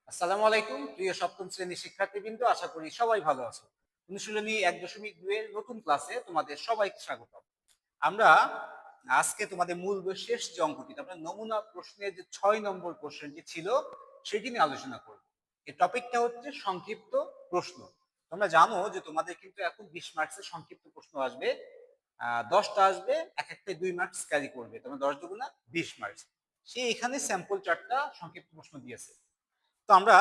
আসসালামু আলাইকুম প্রিয় সপ্তম শ্রেণীর শিক্ষার্থীবৃন্দ, আশা করি সবাই ভালো আছো। অনুশীলনী 1.2 এর নতুন ক্লাসে তোমাদের সবাইকে স্বাগত। আমরা আজকে তোমাদের মূল বইয়ের শেষ যে অঙ্কটি, আমরা নমুনা প্রশ্নের যে 6 নম্বর কোশ্চেনটি ছিল সেটি নিয়ে আলোচনা করব। এই টপিকটা হচ্ছে সংক্ষিপ্ত প্রশ্ন। তোমরা জানো যে তোমাদের কিন্তু এখন 20 মার্কসের সংক্ষিপ্ত প্রশ্ন আসবে। 10টা আসবে, এক একটা 2 মার্কস ক্যারি করবে, তোমরা 10 দুগুণা 20 মার্কস। সে এখানে স্যাম্পল 4টা সংক্ষিপ্ত প্রশ্ন দিয়েছে। তো আমরা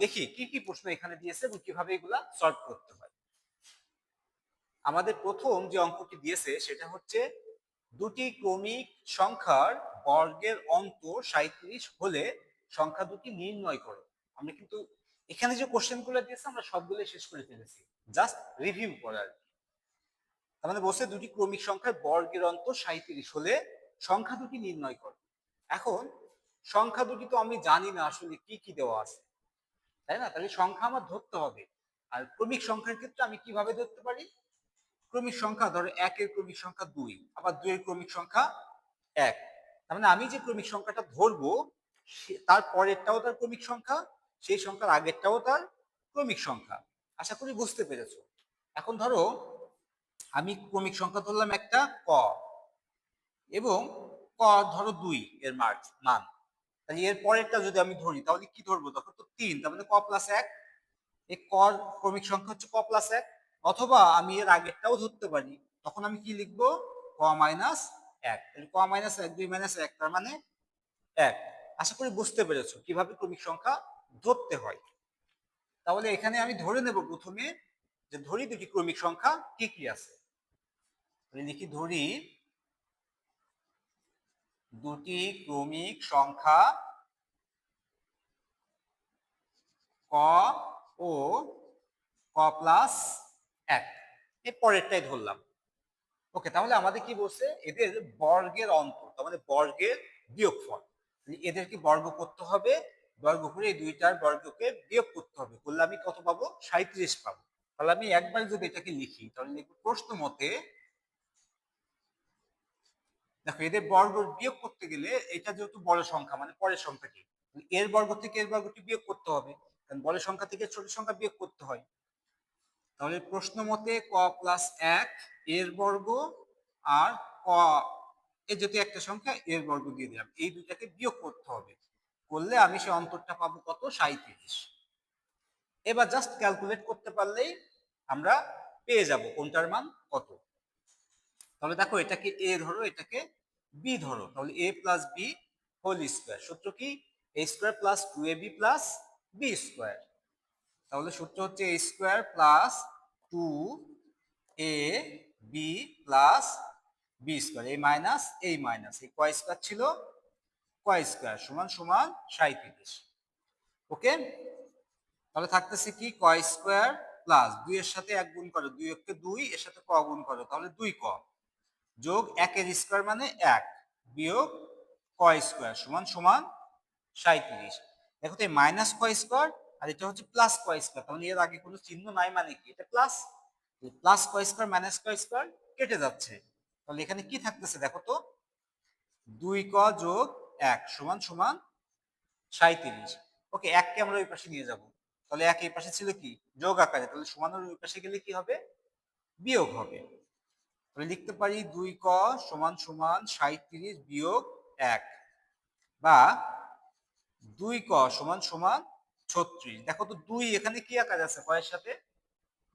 দেখি কি কি প্রশ্ন এখানে দিয়েছে এবং কিভাবে এগুলা সলভ করতে হয়। আমাদের প্রথম যে অঙ্কটি দিয়েছে সেটা হচ্ছে দুটি ক্রমিক সংখ্যার বর্গের অন্তর 37 হলে সংখ্যা দুটি নির্ণয় করো। আমরা কিন্তু এখানে যে কোশ্চেনগুলো দিয়েছে আমরা সবগুলো শেষ করে ফেলেছি, জাস্ট রিভিউ করার। তার মানে বলছে দুটি ক্রমিক সংখ্যার বর্গের অন্তর 37 হলে সংখ্যা দুটি নির্ণয় করো। এখন সংখ্যা দুটি তো আমি জানি না আসলে কি কি দেওয়া আছে, তাই না? তাহলে সংখ্যা আমার ধরতে হবে। আর ক্রমিক সংখ্যার ক্ষেত্রে আমি কিভাবে ধরতে পারি? ক্রমিক সংখ্যা ধরো 1 এর ক্রমিক সংখ্যা 2, আবার 2 এর ক্রমিক সংখ্যা 1। তার মানে আমি যে ক্রমিক সংখ্যাটা ধরবো তার পরেরটাও তার ক্রমিক সংখ্যা, সেই সংখ্যার আগেরটাও তার ক্রমিক সংখ্যা। আশা করি বুঝতে পেরেছো। এখন ধরো আমি ক্রমিক সংখ্যা ধরলাম একটা ক, এবং ক ধরো 2 এর মান। তাহলে এর পরেরটা যদি আমি ধরি তাহলে কি ধরবো? তখন তো 3, তার মানে ক প্লাস 1। এই কর ক্রমিক সংখ্যা হচ্ছে ক প্লাস 1। অথবা আমি এর আগেরটাও ধরতে পারি, তখন আমি কি লিখবো? ক মাইনাস 1। ক মাইনাস 1, 2 মাইনাস 1, তার মানে 1। আশা করি বুঝতে পেরেছো কিভাবে ক্রমিক সংখ্যা ধরতে হয়। তাহলে এখানে আমি ধরে নেব প্রথমে যে ধরি দুটি ক্রমিক সংখ্যা কি কি আছে। লিখি ধরি দুটি ক্রমিক সংখ্যা ক ও ক প্লাস 1। এই পরেরটাই ধরলাম। ওকে, তাহলে আমাদের কি বলছে? এদের বর্গের অন্তর, তার মানে বর্গের বিয়োগফল। এদেরকে বর্গ করতে হবে, বর্গ করে এই দুইটার বর্গকে বিয়োগ করতে হবে, করলে আমি কত পাবো? 37 পাবো। তাহলে আমি একবার যদি এটাকে লিখি তাহলে লিখবো প্রশ্ন মতে, দেখো এদের বর্গ বিয়োগ করতে গেলে এটা যেহেতু বড় সংখ্যা মানে পরের সংখ্যাটি, এর বর্গ থেকে এর বর্গটি বিয়োগ করতে হবে, কারণ বড় সংখ্যা থেকে ছোট সংখ্যা বিয়োগ করতে হয়। তাহলে প্রশ্ন মতে ক প্লাস 1 এর বর্গ আর ক এর যদি একটা সংখ্যা এর বর্গ দিয়ে দিলাম, এই দুইটাকে বিয়োগ করতে হবে, করলে আমি সে অন্তরটা পাবো কত? 37। এবার জাস্ট ক্যালকুলেট করতে পারলেই আমরা পেয়ে যাব কোনটার মান কত। তাহলে দেখো এটাকে এ ধরো, এটাকে বি ধরো, তাহলে A plus B whole square. সূত্র কি? A square plus 2ab plus B square. তাহলে সূত্র হচ্ছে A square plus 2ab plus B square, এই মাইনাস এই মাইনাস, এই কয় স্কোয়ার ছিল কয় স্কোয়ার সমান সমান 37। ওকে, তাহলে থাকতেছে কি? কয় স্কোয়ার প্লাস 2 এর সাথে 1 গুণ করো, 2 কে 2, এর সাথে ক গুণ করো, তাহলে 2 ক, যোগ 1 এর স্কোয়ার মানে 1, বিয়োগ কয় স্কোয়ার সমান সমান 37। দেখো তো এই মাইনাস কয় স্কোয়ার আর এটা হচ্ছে প্লাস কয় স্কোয়ার, তাহলে এর আগে কোনো চিহ্ন নাই মানে কি? এটা প্লাস। প্লাস কয় স্কোয়ার মাইনাস কয় স্কোয়ার কেটে যাচ্ছে, তাহলে এখানে কি থাকতেছে দেখো তো? 2 ক যোগ 1 সমান সমান 37। ওকে, 1 কে আমরা ওই পাশে নিয়ে যাব, তাহলে 1 এই পাশে ছিল কি যোগ আকারে, তাহলে সমানের ওই পাশে গেলে কি হবে? বিয়োগ হবে। তাহলে লিখতে পারি 2 ক সমান সমান 37 বিয়োগ 1, বা 2 ক সমান সমান 36। দেখো তো 2 এখানে কি আকারে আছে? কয়ের সাথে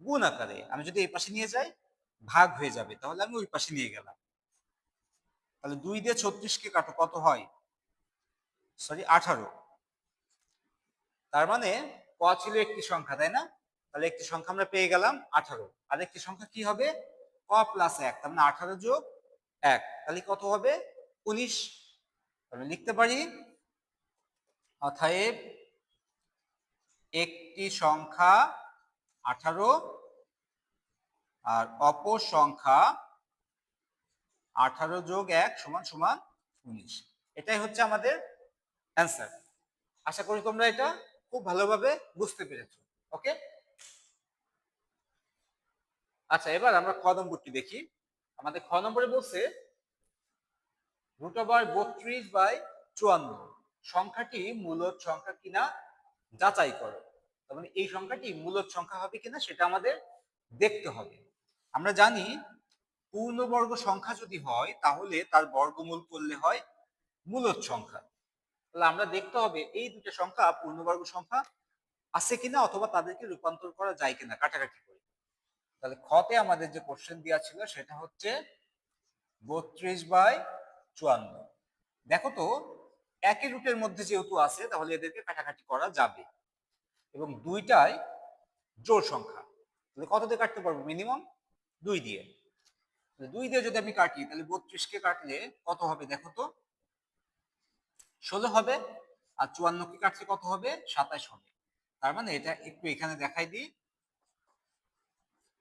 গুণ আকারে। আমি যদি এই পাশে নিয়ে যাই ভাগ হয়ে যাবে, তাহলে আমি ওই পাশে নিয়ে গেলাম। তাহলে 2 দিয়ে 36 কে কাটো, কত হয়? সরি 18। তার মানে ক ছিল একটি সংখ্যা, তাই না? তাহলে একটি সংখ্যা আমরা পেয়ে গেলাম 18। আর একটি সংখ্যা কি হবে? ক প্লাস 1, তার মানে 18 যোগ 1, তাহলে কত হবে? 19। আমি লিখতে পারি অতএব একটি সংখ্যা 18 আর অপর সংখ্যা 18 যোগ 1 সমান সমান 19। এটাই হচ্ছে আমাদের অ্যান্সার। আশা করি তোমরা এটা খুব ভালোভাবে বুঝতে পেরেছো। ওকে, আচ্ছা এবার আমরা খ নম্বরটি দেখি। আমাদের খ নম্বরে বলছে √32/54 সংখ্যাটি মূলদ সংখ্যা কিনা যাচাই করো। তার মানে এই সংখ্যাটি মূলদ সংখ্যা হবে কিনা সেটা আমাদের দেখতে হবে। আমরা জানি পূর্ণবর্গ সংখ্যা যদি হয় তাহলে তার বর্গমূল করলে হয় মূলদ সংখ্যা। তাহলে আমরা দেখতে হবে এই দুটো সংখ্যা পূর্ণবর্গ সংখ্যা আছে কিনা অথবা তাদেরকে রূপান্তর করা যায় কিনা কাটাকাটি করে। তাহলে খতে আমাদের যে কোশ্চেন দেওয়া ছিল সেটা হচ্ছে 32/54। দেখো তো একই রুটের মধ্যে যেহেতু আছে তাহলে এদেরকে কাটাকাটি করা যাবে এবং দুইটাই জোড় সংখ্যা। তাহলে কত দিয়ে কাটতে পারবো? মিনিমাম 2 দিয়ে। 2 দিয়ে যদি আমি কাটি তাহলে 32কে কাটলে কত হবে দেখো তো? 16 হবে। আর 54কে কাটলে কত হবে? 27 হবে। তার মানে এটা একটু এখানে দেখাই দিই।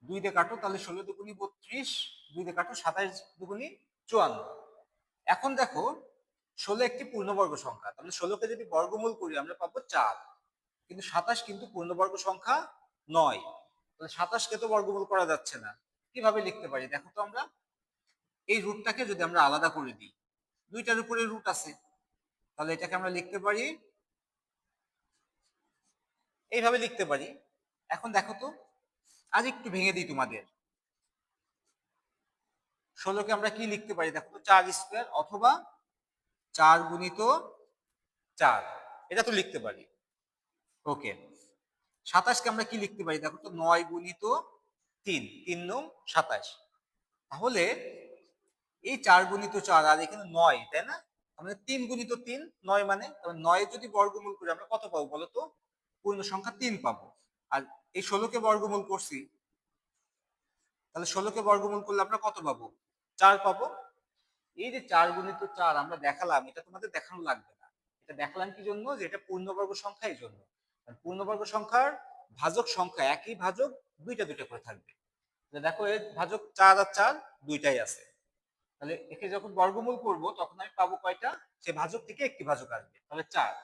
2 দিয়ে কাটো তাহলে 16 দুগুনি 32, 2 দিয়ে কাটো 27 দুগুনি 54। এখন দেখো 16 একটি পূর্ণবর্গ সংখ্যা, তাহলে 16কে যদি বর্গমূল করি আমরা পাবো 4। কিন্তু 27 কিন্তু পূর্ণবর্গ সংখ্যা নয়। তাহলে 27কে তো বর্গমূল করা যাচ্ছে না। কিভাবে লিখতে পারি দেখো তো? আমরা এই রুটটাকে যদি আমরা আলাদা করে দিই, দুইটার উপরে রুট আছে, তাহলে এটাকে আমরা লিখতে পারি এইভাবে লিখতে পারি। এখন দেখো তো আজ একটু ভেঙে দিই তোমাদের। 16কে আমরা কি লিখতে পারি দেখো তো? 4 স্কোয়ার অথবা 4 গুণিত 4, এটা তো লিখতে পারি। ওকে। 27কে আমরা কি লিখতে পারি দেখো তো? 9 গুণিত 3, 3 নং 27। তাহলে এই 4 গুণিত 4 আর এখানে 9, তাই না? আমাদের 3 গুণিত 3 9, মানে 9 যদি বর্গমূল করি আমরা কত পাবো বলো তো? পূর্ণ সংখ্যা 3 পাবো। আর এই 16কে বর্গমূল করছি, তাহলে 16কে বর্গমূল করলে আমরা কত পাবো? 4 পাবো। এই যে 4 গুণিত 4 আমরা দেখালাম, এটা তোমাদের দেখানো লাগবে না। এটা দেখালাম কি জন্য? যে এটা পূর্ণবর্গ সংখ্যা, এই জন্য। পূর্ণবর্গ সংখ্যার ভাজক সংখ্যা একই ভাজক দুইটা দুইটা করে থাকবে। দেখো এর ভাজক 4 আর 4 দুইটাই আছে। তাহলে একে যখন বর্গমূল করব তখন আমি পাবো কয়টা? সে ভাজক থেকে একটি ভাজক আসবে, তাহলে 4।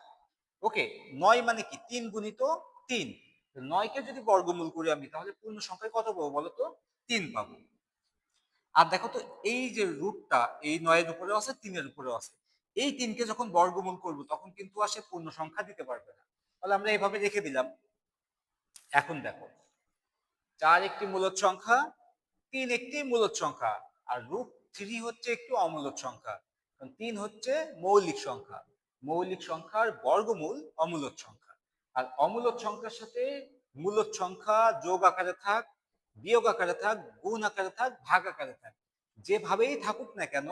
ওকে। 9 মানে কি? 3 গুণিত 3। 9কে যদি বর্গমূল করি আমি তাহলে পূর্ণ সংখ্যায় কত পাবো বলো তো? 3 পাবো। আর দেখো তো এই যে রুটটা এই 9 এর উপরেও আছে 3 এর উপরেও আছে, এই 3কে যখন বর্গমূল করব তখন কিন্তু আসে পূর্ণ সংখ্যা দিতে পারবে না। তাহলে আমরা এইভাবে রেখে দিলাম। এখন দেখো 4 একটি মূলদ সংখ্যা, 3 একটি মূলদ সংখ্যা, আর √3 হচ্ছে একটি অমূলদ সংখ্যা। 3 হচ্ছে মৌলিক সংখ্যা। মৌলিক সংখ্যার বর্গমূল অমূলদ সংখ্যা। আর অমূলদ সংখ্যার সাথে মূলদ সংখ্যা যোগ আকারে থাক, বিয়োগ আকারে থাক, গুণ আকারে থাক, ভাগ আকারে থাক, যেভাবেই থাকুক না কেন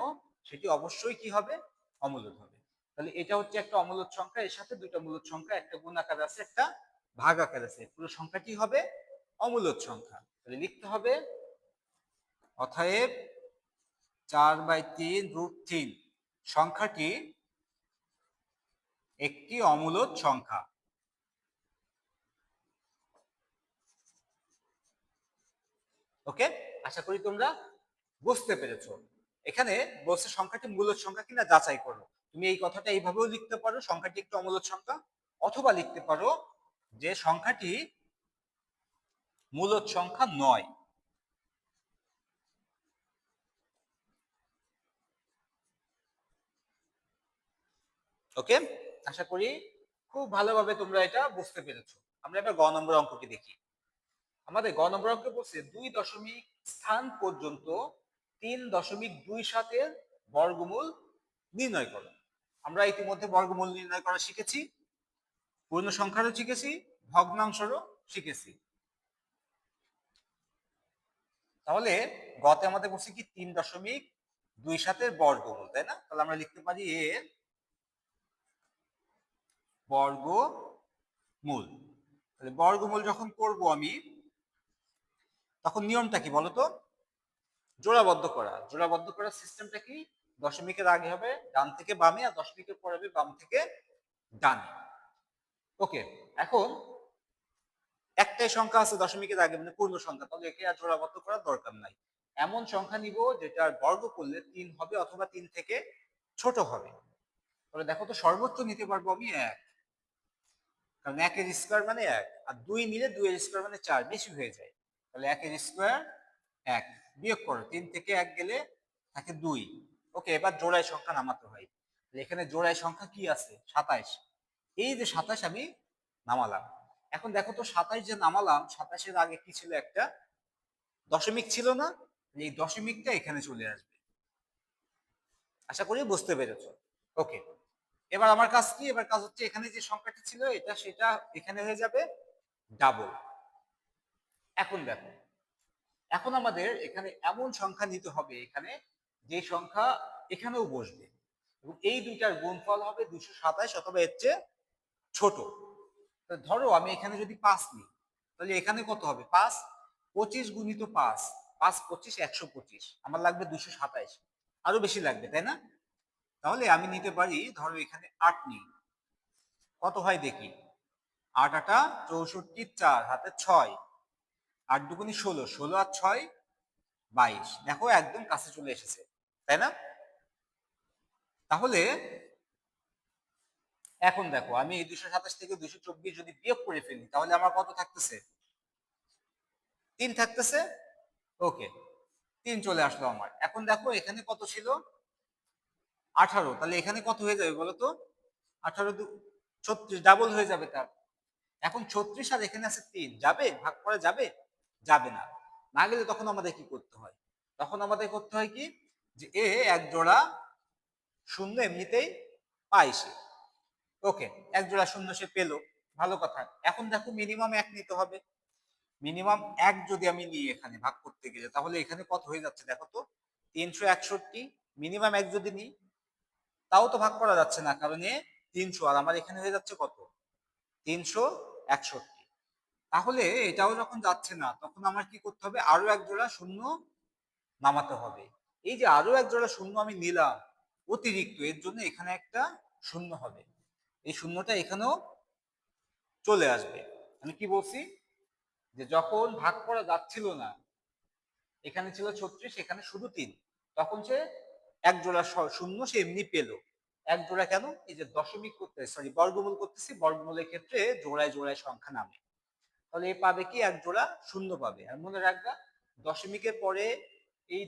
সেটি অবশ্যই কি হবে? অমূলদ হবে। তাহলে এটা হচ্ছে একটা অমূলদ সংখ্যা, এর সাথে দুইটা মূলদ সংখ্যা, একটা গুণ আকারে আছে একটা ভাগ আকারে আছে, পুরো সংখ্যাটি হবে অমূলদ সংখ্যা। তাহলে লিখতে হবে অতএব 4/3 সংখ্যাটি একটি অমূলদ সংখ্যা। ওকে, আশা করি তোমরা বুঝতে পেরেছো। এখানে বলছে সংখ্যাটি মূলদ সংখ্যা কিনা যাচাই করো। তুমি এই কথাটা এইভাবেও লিখতে পারো, সংখ্যাটি একটি অমূলদ সংখ্যা, অথবা লিখতে পারো যে সংখ্যাটি মূলদ সংখ্যা নয়। ওকে, আশা করি খুব ভালোভাবে তোমরা এটা বুঝতে পেরেছো। আমরা এবার গ নম্বর অঙ্কটি দেখি। আমাদের গ নম্বর অঙ্কে বলছে 2 দশমিক স্থান পর্যন্ত 3.27 এর বর্গমূল নির্ণয় করো। আমরা ইতিমধ্যে বর্গমূল নির্ণয় করা শিখেছি, পূর্ণ সংখ্যারও শিখেছি, ভগ্নাংশেরও শিখেছি। তাহলে গতে আমাদের বলছে কি 3.27 এর বর্গমূল, তাই না? তাহলে আমরা লিখতে পারি এর বর্গমূল। তাহলে বর্গমূল যখন করব আমি তখন নিয়মটা কি বলতো? জোড়াবদ্ধ করা। জোড়াবদ্ধ করার সিস্টেমটা কি? দশমিকের আগে হবে ডান থেকে বামে, আর দশমিকের পরে হবে বাম থেকে ডানে। ওকে, এখন একটাই সংখ্যা আছে দশমিকের আগে, মানে পূর্ণ সংখ্যা, তাহলে একে আর জোড়াবদ্ধ করার দরকার নাই। এমন সংখ্যা নিব যেটার বর্গ করলে 3 হবে অথবা 3 থেকে ছোট হবে। তাহলে দেখো তো সর্বোচ্চ নিতে পারবো আমি 1, কারণ 1 এর স্কোয়ার মানে 1, আর 2 নিলে 2 এর স্কোয়ার মানে 4, বেশি হয়ে যায়। তাহলে 1 এর স্কোয়ার 1, বিয়োগ করো 3 থেকে 1 গেলে থাকে 2। ওকে, এবার জোড়ায় সংখ্যা নামাতে হয়। এখানে জোড়ায় সংখ্যা কি আছে? 27। এই যে 27 আমি নামালাম। এখন দেখো তো 27 যে নামালাম, 27-এর আগে কি ছিল? একটা দশমিক ছিল না? এই দশমিকটা এখানে চলে আসবে। আশা করি বুঝতে পেরেছো। ওকে, এবার আমার কাজ কি? এবার কাজ হচ্ছে এখানে যে সংখ্যাটি ছিল এটা সেটা এখানে হয়ে যাবে ডাবল। এখন দেখো, এখন আমাদের এখানে এমন সংখ্যা নিতে হবে এখানে যে সংখ্যা এখানেও বসবে এবং এই দুইটার গুণফল হবে 227 অথবা এর চেয়ে ছোট। ধরো আমি এখানে যদি 5 নিই, তাহলে এখানে কত হবে? 5, 25 গুণিত 5, 5 25 125, আমার লাগবে 227, আরো বেশি লাগবে তাই না? তাহলে আমি নিতে পারি, ধরো এখানে 8 নিই, কত হয় দেখি? 8 8 64, 4 হাতে 6, 8 দুগুণে 16, 16 আর 6 22। দেখো একদম কাছে চলে এসেছে তাই না? তাহলে এখন দেখো আমি এই 227 থেকে 224 যদি বিয়োগ করে ফেলি তাহলে আমার কত থাকতেছে? 3 থাকতেছে। ওকে, 3 চলে আসলো আমার। এখন দেখো এখানে কত ছিল? 18, তাহলে এখানে কত হয়ে যাবে বলো তো? 18 36, ডাবল হয়ে যাবে তার। এখন 36 আর এখানে আছে 3, যাবে? ভাগ করা যাবে? যাবে না। না গেলে তখন আমাদের কি করতে হয়? তখন আমাদের করতে হয় কি, যে এ এক জোড়া শূন্য এমনিতেই পায় সে। ওকে, এক জোড়া শূন্য সে পেলো, ভালো কথা। এখন দেখো মিনিমাম 1 নিতে হবে। মিনিমাম 1 যদি আমি নিই এখানে ভাগ করতে গেলে, তাহলে এখানে কত হয়ে যাচ্ছে দেখো তো? 361। মিনিমাম 1 যদি নিই তাও তো ভাগ করা যাচ্ছে না, কারণ এ 300 আর আমার এখানে হয়ে যাচ্ছে কত? 361। তাহলে এটাও যখন যাচ্ছে না তখন আমার কি করতে হবে? আরো এক জোড়া শূন্য নামাতে হবে। এই যে আরো এক জোড়া শূন্য আমি নিলাম অতিরিক্ত, এর জন্য এখানে একটা শূন্য হবে, এই শূন্যটা এখানেও চলে আসবে। আমি কি বলছি? যে যখন ভাগ করা যাচ্ছিল না, এখানে ছিল 36, এখানে শুধু 3, তখন সে এক জোড়া শূন্য সে এমনি পেল। এক জোড়া কেন? এই যে দশমিক করতে, সরি বর্গমূল করতেছি, বর্গমূলের ক্ষেত্রে জোড়ায় জোড়ায় সংখ্যা নামে। তাহলে এ পাবে কি? এক জোড়া শূন্য পাবে। আর মনে রাখবা দশমিকের পরে এই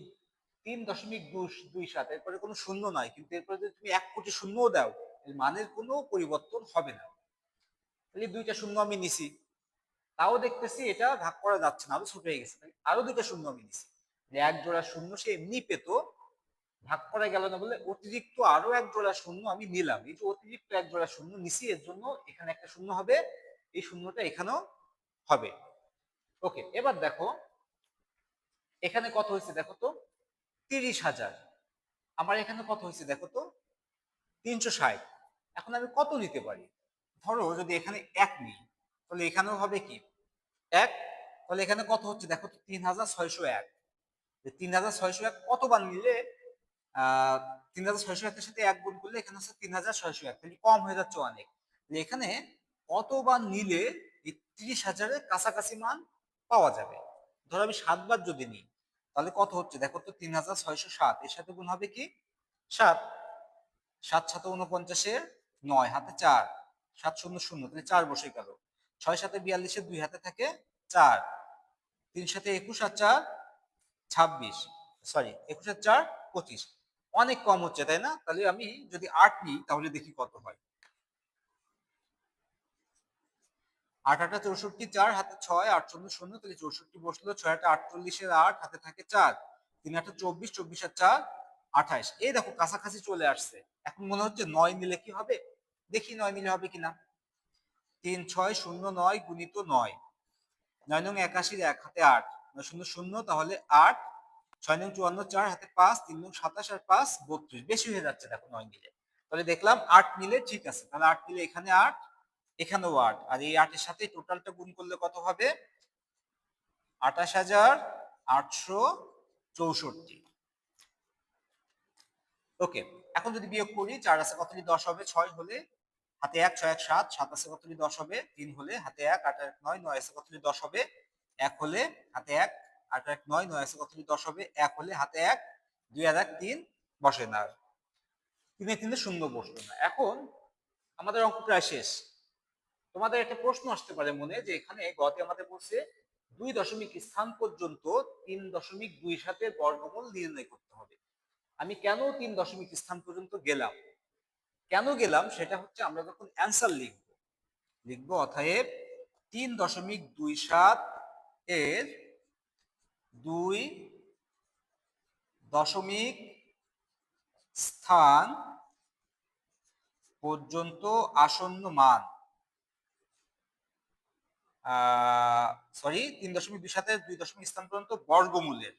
3.27, এরপরে কোনো শূন্য নাই, কিন্তু এরপরে যদি তুমি 1 কোটি শূন্যও দাও এর মানের কোনো পরিবর্তন হবে না। তাহলে দুইটা শূন্য আমি নিছি, তাও দেখতেছি এটা ভাগ করা যাচ্ছে না, আরো ছোট হয়ে গেছে। আরো দুইটা শূন্য আমি নিছি, যে এক জোড়া শূন্য সে এমনি পেত, ভাগ করা গেল না বলে অতিরিক্ত আরো এক জোড়া শূন্য আমি নিলাম। এই যে অতিরিক্ত এক জোড়া শূন্য নিছি, এর জন্য এখানে একটা শূন্য হবে, এই শূন্যটা এখানেও হবে। ওকে, এবার দেখো এখানে কত হয়েছে দেখো তো? 30,000। আমার এখানে কত হয়েছে দেখো তো? 360। এখন আমি কত নিতে পারি? ধরো যদি এখানে 1 নিই তাহলে এখানেও হবে কি? 1। তাহলে এখানে কত হচ্ছে দেখো তো? 3601। 3601 কতবার নিলে 3601-এর সাথে 1 গুণ করলে এখানে হচ্ছে 3601, তাহলে কম হয়ে যাচ্ছে অনেক। এখানে কতবার নিলে এই 30,000-এর কাছাকাছি মান পাওয়া যাবে? ধরো আমি 7 বার যদি নিই তাহলে কত হচ্ছে দেখো তো? 3607, এর সাথে গুণ হবে কি? 7। 7 7 49-এর 9, হাতে 4, 7 শূন্য শূন্য, তাহলে 4 বসে গেল। 6 7 42-এর 2 হাতে থাকে 4, 3 7 21 আর 4 26, সরি 21 আর 4 25, অনেক কম হচ্ছে তাই না? তাহলে আমি যদি 8 নিই তাহলে দেখি কত হয়। 8 8 64, 4 হাতে 6, 8 শূন্য শূন্য, তাহলে 64 বসলো। 6 8 48-এর 8, হাতে থাকে 4, 3 8 24, 24 আর 4 28। এই দেখো কাছাকাছি চলে আসছে। এখন মনে হচ্ছে 9 নিলে কি হবে? দেখি 9 নিলে হবে কিনা। 3 6 0 9 গুণিত 9, 9 নং 81, 1 হাতে 8, 9 শূন্য শূন্য, তাহলে 8, 6 নং 54, 4 হাতে 5, 3 নং 27 আর 5 32, বেশি হয়ে যাচ্ছে দেখো 9 নিলে। তাহলে দেখলাম 8 নিলে ঠিক আছে, তাহলে 8 নিলে এখানে 8, এখানেও 8, আর এই 8 এর সাথে টোটালটা গুণ করলে কত হবে? 28,864। ওকে, এখন যদি বিয়োগ করি, 4 আছে কতটি 10 হবে? 6 হলে হাতে 1, 6 1 7, 7 আছে কতটি 10 হবে? 3 হলে হাতে 1, 8 1 9, 9 আছে কতটি 10 হবে? 1 হলে হাতে 1, 8 1 9, 9 আছে কতটি 10 হবে? 1 হলে হাতে 1, 2 আর 1 3, বসে না। 3 3 শূন্য বসলো না। এখন আমাদের অঙ্ক প্রায় শেষ। তোমাদের একটা প্রশ্ন আসতে পারে মনে, যে এখানে গতে আমাদের বলছে 2 দশমিক স্থান পর্যন্ত 3.27 বর্গমূল নির্ণয় করতে হবে। আমি কেন 3 দশমিক স্থান পর্যন্ত গেলাম? কেন গেলাম সেটা হচ্ছে আমরা যখন অ্যান্সার লিখব লিখবো অতএব 3.27 এর 2 দশমিক স্থান পর্যন্ত আসন্ন মান, সরি 3.27 2 দশমিক স্থান পর্যন্ত বর্গমূলের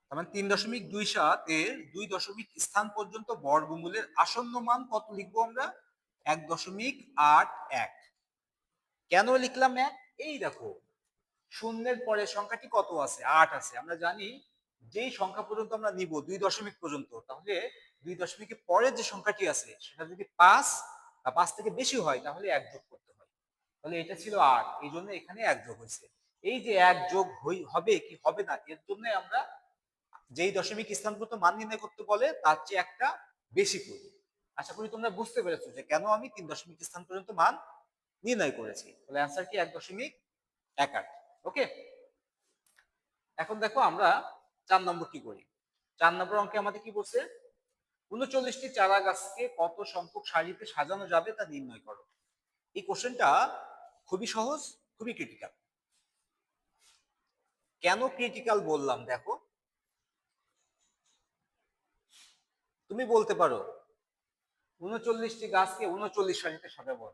তার মানে 3.27 এর 2 দশমিক স্থান পর্যন্ত বর্গমূলের আসন্ন মান কত লিখবো আমরা? 1.81। কেন লিখলাম 1? এই দেখো, শূন্যের পরে সংখ্যাটি কত আছে? 8 আছে। আমরা জানি যেই সংখ্যা পর্যন্ত আমরা নিব 2 দশমিক পর্যন্ত, তাহলে 2 দশমিকের পরে যে সংখ্যাটি আছে সেটা যদি 5 বা 5 থেকে বেশি হয় তাহলে 1 যোগ করতে হয়। তাহলে এটা ছিল 8, এই জন্য এখানে 1 যোগ হয়েছে। এই যে 1 যোগ হবে কি হবে না, এর জন্য আমরা যেই দশমিক স্থান পর্যন্ত মান নির্ণয় করতে বলে তার চেয়ে একটা বেশি করি। আশা করি তোমরা বুঝতে পেরেছো যে কেন আমি 3 দশমিক স্থান পর্যন্ত মান নির্ণয় করেছি। তাহলে অ্যান্সার কি 1.18। ওকে, এখন দেখো আমরা 4 নম্বর কি করি। 4 নম্বর অঙ্কে আমাদের কি বলছে? 39টি চারা গাছকে কত সংখ্যক সারিতে সাজানো যাবে তা নির্ণয় করো। এই কোশ্চেনটা খুবই সহজ, খুবই ক্রিটিক্যাল। কেন ক্রিটিক্যাল বললাম দেখো, তুমি বলতে পারো 39টি গাছকে 39 সারিতে সাজাবো,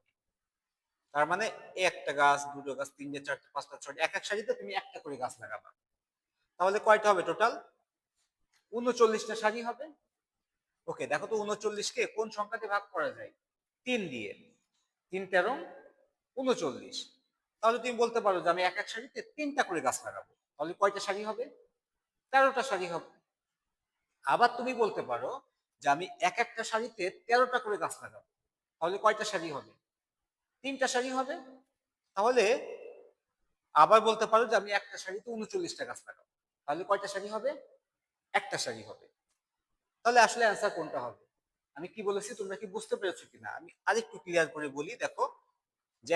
তার মানে একটা গাছ, দুটো গাছ, তিনটে, চারটে, পাঁচটা, ছয়টা, এক এক সারিতে তুমি একটা করে গাছ লাগাবা। তাহলে কয়টা হবে টোটাল? 39টা সারি হবে। ওকে, দেখো তো 39কে কোন সংখ্যাতে ভাগ করা যায়? 3 দিয়ে। 3 13 39। তাহলে তুমি বলতে পারো যে আমি এক এক সারিতে 3টা করে গাছ লাগাবো। তাহলে কয়টা সারি হবে? 13টা সারি হবে। আবার তুমি বলতে পারো যে আমি এক একটা সারিতে 13টা করে গাছ লাগাবো। তাহলে কয়টা সারি হবে? 3টা সারি হবে। তাহলে আবার বলতে পারো যে আমি একটা সারিতে 39টা গাছ লাগাবো। তাহলে কয়টা সারি হবে? একটা সারি হবে। তাহলে আসলে অ্যান্সার কোনটা হবে? আমি কি বলেছি তোমরা কি বুঝতে পেরেছো কিনা? আমি আরেকটু ক্লিয়ার করে বলি। দেখো যে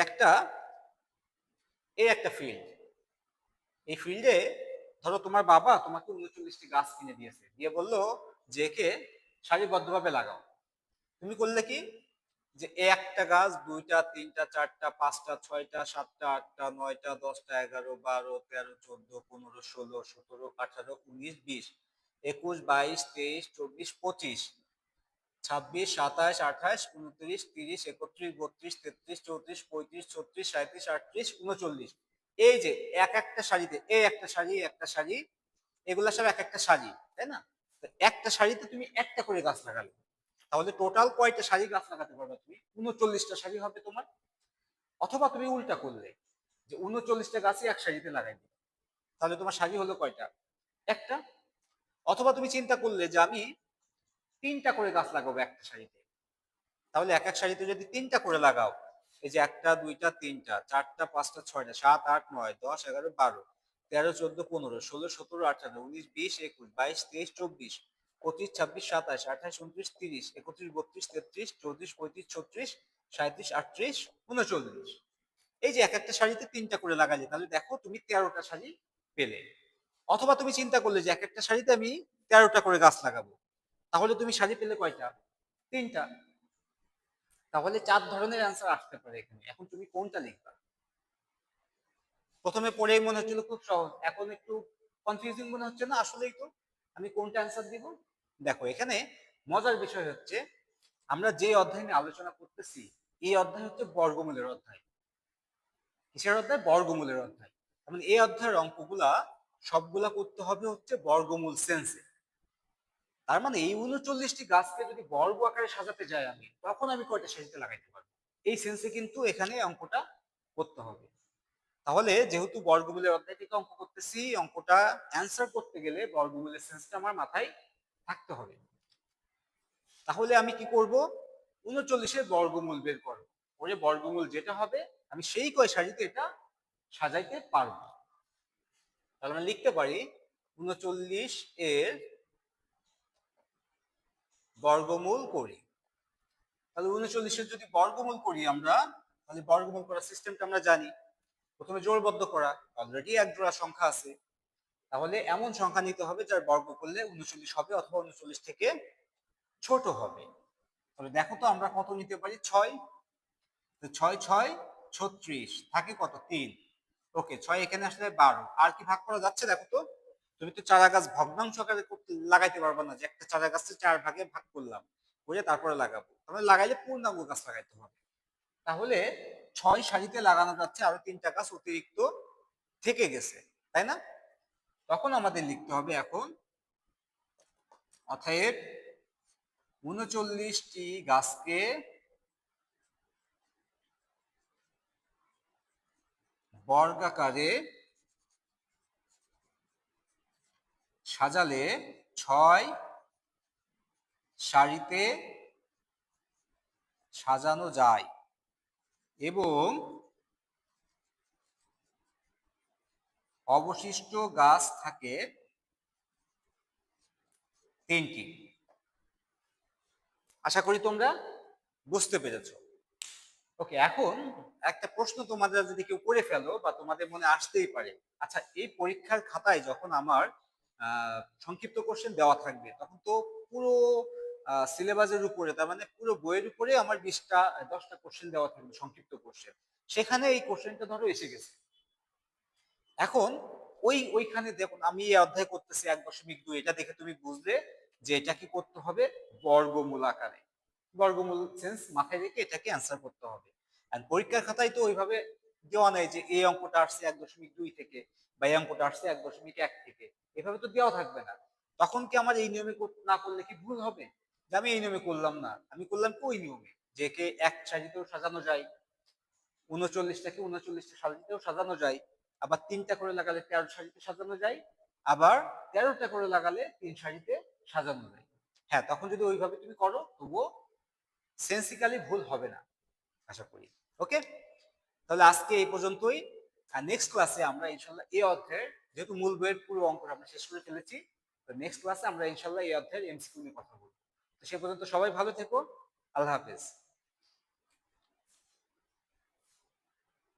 একটা ফিল্ড, এই ফিল্ডে ধরো তোমার বাবা তোমাকে 39টি গাছ কিনে দিয়েছে, দিয়ে বললো যে একে সারিবদ্ধভাবে লাগাও। তুমি করলে কি? যে একটা গাছ, দুইটা, তিনটা, চারটা, পাঁচটা, ছয়টা, সাতটা, আটটা, নয়টা, 10টা, 11, 12, 13, 14, 15, 16, 17, 18, 19, 20, 21, 22, 23, 24, 25, 26, 27, 28, 29, 30, 31, 32, 33, 34, 35, 36, 37, 38, 39। এই যে এক একটা সারিতে, এই একটা সারি, একটা সারি, এগুলা সব এক একটা সারি, তাই না? একটা সারিতে তুমি একটা করে গাছ লাগালে, তাহলে টোটাল কয়টা সারি গাছ লাগাতে পারবে তুমি? 39টা সারি হবে তোমার। অথবা তুমি উল্টা করলে যে 39টা গাছই এক সারিতে লাগাই দিবে, তাহলে তোমার সারি হলো কয়টা? একটা। অথবা তুমি চিন্তা করলে যে আমি 3টা করে গাছ লাগাবো একটা সারিতে, তাহলে এক এক সারিতে যদি 3টা করে লাগাও, এই যে একটা, দুইটা, তিনটা, চারটা, পাঁচটা, ছয়টা, 7, 8, 9, 10, 11, 12, 13, 14, 15, 16, 17, 18, 19, 20, 21, 22, 23, 24, 25, 26, 27, 28, 29, 30, 31, 32, 33, 34, 35, 36, 37, 38, 39। এই যে এক একটা সারিতে 3টা করে লাগালে, তাহলে দেখো তুমি 13টা সারি পেলে। অথবা তুমি চিন্তা করলে যে এক একটা সারিতে আমি 13টা করে গাছ লাগাবো, তাহলে তুমি সারি পেলে কয়টা? 3টা। তাহলে 4 ধরনের অ্যান্সার আসতে পারে এখানে। এখন তুমি কোনটা লিখবা? প্রথমে পড়েই মনে হচ্ছিল খুব সহজ, এখন একটু কনফিউজিং মনে হচ্ছে না? আসলেই তো। আমি কোনটা অ্যান্সার দিব? দেখো এখানে মজার বিষয় হচ্ছে, আমরা যে অধ্যায় নিয়ে আলোচনা করতেছি এই অধ্যায় হচ্ছে বর্গমূলের অধ্যায়। কিসের অধ্যায়? বর্গমূলের অধ্যায়। মানে এই অধ্যায়ের অঙ্কগুলা সবগুলা করতে হবে হচ্ছে বর্গমূল সেন্সে। তার মানে এই 39টি গাছকে যদি বর্গ আকারে সাজাতে যাই আমি, তখন আমি কয়টা সারিতে লাগাইতে পারবো? এই সেন্সে কিন্তু এখানে অঙ্কটা করতে হবে। তাহলে যেহেতু বর্গমূলের অধ্যায় থেকে অঙ্ক করতেছি, অঙ্কটা অ্যান্সার করতে গেলে বর্গমূলের সেন্সটা আমার মাথায় থাকতে হবে। তাহলে আমি কি করব? 39-এর বর্গমূল বের করব, করে বর্গমূল যেটা হবে আমি সেই কয় সারিতে এটা সাজাইতে পারবো। তাহলে আমরা লিখতে পারি 39 এর বর্গমূল করি। তাহলে 39-এর যদি বর্গমূল করি আমরা, তাহলে বর্গমূল করার সিস্টেমটা আমরা জানি। প্রথমে জোড়বদ্ধ করা, অলরেডি এক জোড়া সংখ্যা আছে, তাহলে এমন সংখ্যা নিতে হবে যার বর্গ করলে 39 হবে অথবা 39 থেকে ছোট হবে। তাহলে দেখো তো আমরা কত নিতে পারি, 6। তো 6 6 36, থাকে কত, 3। ওকে, 6 এখানে আসলে 12। আর কি ভাগ করা যাচ্ছে দেখো তো। তুমি তো চারা গাছ ভগ্নাংশ আকারে লাগাইতে পারবে না, যে একটা চারা গাছকে 4 ভাগে ভাগ করলাম করে তারপরে লাগাবো। তাহলে লাগাইলে পূর্ণাঙ্গ গাছ লাগাইতে হবে। তাহলে 6 সারিতে লাগানো যাচ্ছে, আরো 3টা গাছ অতিরিক্ত থেকে গেছে, তাই না? তখন আমাদের লিখতে হবে এখন, অতএব 39টি গাছকে বর্গাকারে সাজালে 6 সারিতে সাজানো যায় এবং অবশিষ্ট গাছ থাকে 3টি। আশা করি তোমরা বুঝতে পেরেছো। ওকে, এখন একটা প্রশ্ন তোমাদের যদি কেউ করে ফেলো বা তোমাদের মনে আসতেই পারে, আচ্ছা এই পরীক্ষার খাতায় যখন আমার সংক্ষিপ্ত কোশ্চেন দেওয়া থাকবে তখন তো পুরো সিলেবাসের উপরে, তার মানে পুরো বইয়ের উপরে আমার 20টা 10টা কোশ্চেন দেওয়া থাকবে সংক্ষিপ্ত কোশ্চেন, সেখানে এই কোশ্চেনটা ধরো এসে গেছে। এখন ওইখানে দেখুন আমি এই অধ্যায় করতেছি 1.2, এটা দেখে তুমি বুঝলে যে এটা কি করতে হবে, বর্গমূল আকারে, বর্গমূল সেন্স মাথায় রেখে এটাকে অ্যান্সার করতে হবে। আর পরীক্ষার খাতায় তো ওইভাবে দেওয়া নাই যে এই অঙ্কটা আসছে 1.2 থেকে বা এই অঙ্কটা আসছে 1.1 থেকে, এভাবে তো দেওয়া থাকবে না। তখন কি আমার এই নিয়মে না করলে কি ভুল হবে, যে আমি এই নিয়মে করলাম না, আমি করলাম কি ওই নিয়মে, যে কে এক সারিতেও সাজানো যায়, 39টাকে 39টা সারিতেও সাজানো যায়, আবার 3টা করে লাগালে 13 সারিতে সাজানো যায়, আবার 13টা করে লাগালে 3 সারিতে সাজানো যায়। হ্যাঁ, তখন যদি ওইভাবে তুমি করো তবুও সেন্সিক্যালি ভুল হবে না, আশা করি। ওকে, তাহলে আজকে এই পর্যন্তই। আর নেক্সট ক্লাসে আমরা ইনশাল্লাহ এই অধ্যায়ের, যেহেতু মূল বইয়ের পুরো অঙ্কটা আমরা শেষ করে ফেলেছি, তো নেক্সট ক্লাসে আমরা ইনশাল্লাহ এই অধ্যায়ের এমসিকিউ নিয়ে কথা বলবো। তো সে পর্যন্ত সবাই ভালো থেকো। আল্লাহ হাফেজ।